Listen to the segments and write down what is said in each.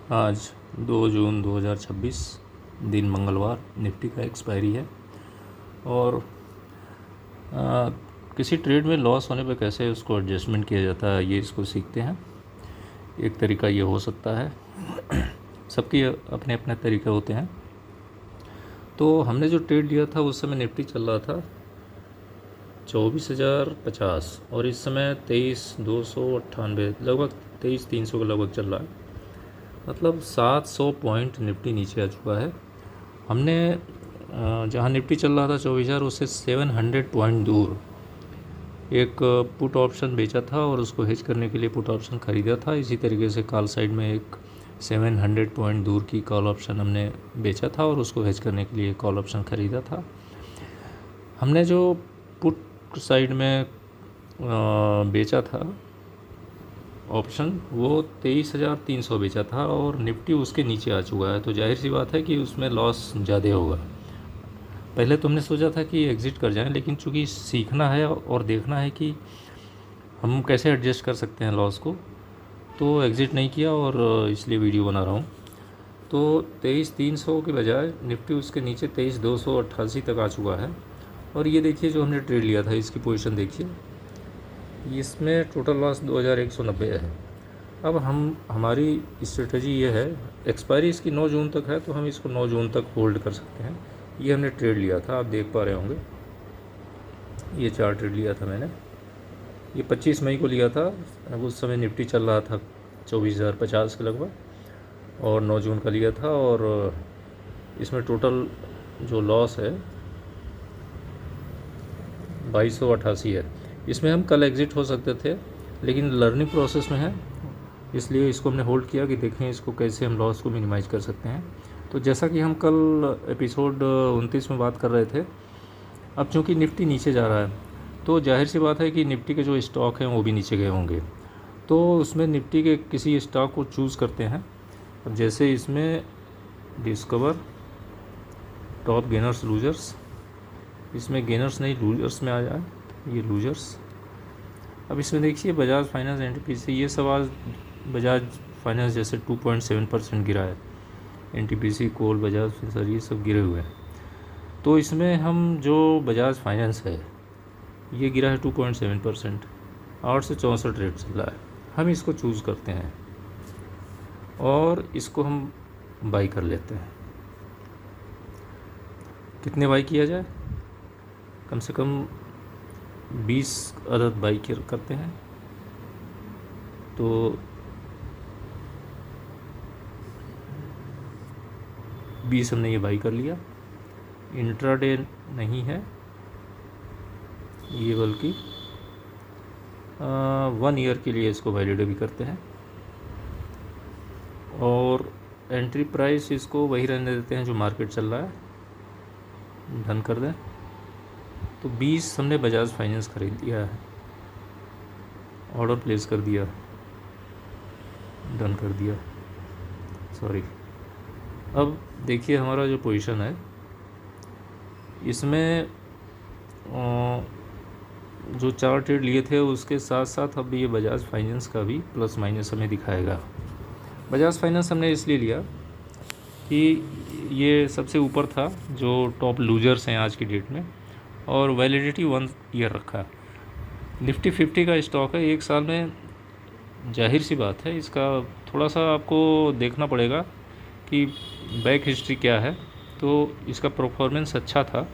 आज 2 जून 2026 दिन मंगलवार। निफ्टी का एक्सपायरी है और किसी ट्रेड में लॉस होने पे कैसे उसको एडजस्टमेंट किया जाता है ये इसको सीखते हैं। एक तरीका ये हो सकता है, सबके अपने अपने तरीके होते हैं। तो हमने जो ट्रेड लिया था उस समय निफ्टी चल रहा था 24,050 और इस समय 23,298, लगभग 23,300 के लगभग चल रहा है। मतलब 700 पॉइंट निफ्टी नीचे आ चुका है। हमने जहाँ निफ्टी चल रहा था 24,000 उससे 700 पॉइंट दूर एक पुट ऑप्शन बेचा था और उसको हेज करने के लिए पुट ऑप्शन ख़रीदा था। इसी तरीके से कॉल साइड में एक 700 पॉइंट दूर की कॉल ऑप्शन हमने बेचा था और उसको हेज करने के लिए कॉल ऑप्शन ख़रीदा था। हमने जो पुट साइड में बेचा था ऑप्शन वो 23,300 बेचा था और निफ्टी उसके नीचे आ चुका है, तो जाहिर सी बात है कि उसमें लॉस ज़्यादा होगा। पहले तो हमने सोचा था कि एग्ज़िट कर जाएं, लेकिन चूँकि सीखना है और देखना है कि हम कैसे एडजस्ट कर सकते हैं लॉस को, तो एग्ज़िट नहीं किया और इसलिए वीडियो बना रहा हूँ। तो 23,300 के बजाय निफ्टी उसके नीचे 23,288 तक आ चुका है। और ये देखिए जो हमने ट्रेड लिया था इसकी पोजीशन देखिए, इसमें टोटल लॉस 2,190 है। अब हमारी स्ट्रेटजी ये है, एक्सपायरी इसकी 9 जून तक है तो हम इसको 9 जून तक होल्ड कर सकते हैं। ये हमने ट्रेड लिया था, आप देख पा रहे होंगे, ये 4 ट्रेड लिया था मैंने। ये 25 मई को लिया था, अब उस समय निफ्टी चल रहा था 24,050 के लगभग, और 9 जून का लिया था। और इसमें टोटल जो लॉस है 2288 है। इसमें हम कल एग्ज़िट हो सकते थे, लेकिन लर्निंग प्रोसेस में है, इसलिए इसको हमने होल्ड किया कि देखें इसको कैसे हम लॉस को मिनिमाइज़ कर सकते हैं। तो जैसा कि हम कल एपिसोड 29 में बात कर रहे थे, अब चूँकि निफ्टी नीचे जा रहा है तो जाहिर सी बात है कि निफ्टी के जो स्टॉक हैं वो भी नीचे गए होंगे। तो उसमें निफ्टी के किसी स्टॉक को चूज़ करते हैं। अब जैसे इसमें डिस्कवर, टॉप गेनर्स, लूजर्स, इसमें गेनर्स नहीं लूजर्स में आ जाए, ये लूजर्स। अब इसमें देखिए बजाज फाइनेंस, एनटीपीसी, ये सब आज बजाज फाइनेंस जैसे 2.7% गिरा है। एनटीपीसी, कोल, बजाज फिंसर, ये सब गिरे हुए हैं। तो इसमें हम जो बजाज फाइनेंस है ये गिरा है 2.7%, 8 से 64 रेट चल रहा है। हम इसको चूज़ करते हैं और इसको हम बाई कर लेते हैं। कितने बाई किया जाए? कम से कम 20 अदद बाई करते हैं। तो 20 हमने ये बाई कर लिया। इंट्राडे नहीं है ये, बल्कि 1 ईयर के लिए इसको वैलिड भी करते हैं। और एंट्री प्राइस इसको वही रहने देते हैं जो मार्केट चल रहा है, डन कर दें। तो 20 हमने बजाज फाइनेंस ख़रीद लिया है, ऑर्डर प्लेस कर दिया, डन कर दिया, सॉरी। अब देखिए हमारा जो पोजीशन है इसमें जो 4 ट्रेड लिए थे उसके साथ साथ अब ये बजाज फाइनेंस का भी प्लस माइनस हमें दिखाएगा। बजाज फाइनेंस हमने इसलिए लिया कि ये सबसे ऊपर था, जो टॉप लूजर्स हैं आज की डेट में, और वैलिडिटी 1 ईयर रखा है। निफ्टी 50 का स्टॉक है, 1 साल में जाहिर सी बात है इसका थोड़ा सा आपको देखना पड़ेगा कि बैक हिस्ट्री क्या है। तो इसका परफॉर्मेंस अच्छा था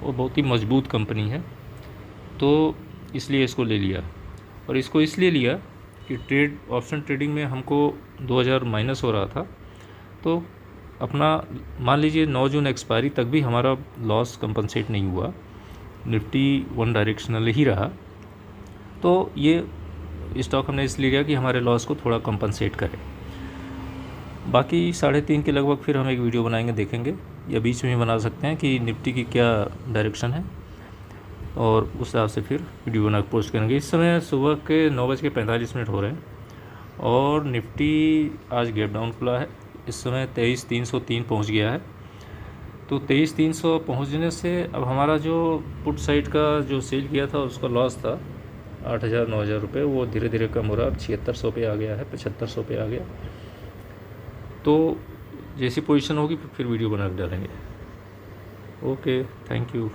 और बहुत ही मजबूत कंपनी है, तो इसलिए इसको ले लिया। और इसको इसलिए लिया कि ट्रेड ऑप्शन ट्रेडिंग में हमको 2,000 माइनस हो रहा था, तो अपना मान लीजिए 9 जून एक्सपायरी तक भी हमारा लॉस कंपनसेट नहीं हुआ, निफ्टी 1 डायरेक्शनल ही रहा। तो ये स्टॉक हमने इसलिए लिया कि हमारे लॉस को थोड़ा कंपनसेट करे। बाकी 3.5 के लगभग फिर हम एक वीडियो बनाएंगे, देखेंगे, या बीच में ही बना सकते हैं कि निफ्टी की क्या डायरेक्शन है, और उस हिसाब से फिर वीडियो बना के पोस्ट करेंगे। इस समय सुबह के 9:45 हो रहे हैं और निफ्टी आज गैप डाउन खुला है। इस समय 23,303 पहुंच गया है। तो 23,300 पहुंचने से अब हमारा जो पुट साइड का जो सेल किया था उसका लॉस था 8,000-9,000 रुपये, वो धीरे धीरे कम हो रहा है। अब 7,600 पे आ गया है, 7,500 पे आ गया। तो जैसी पोजीशन होगी फिर वीडियो बना के डालेंगे। Okay, thank you.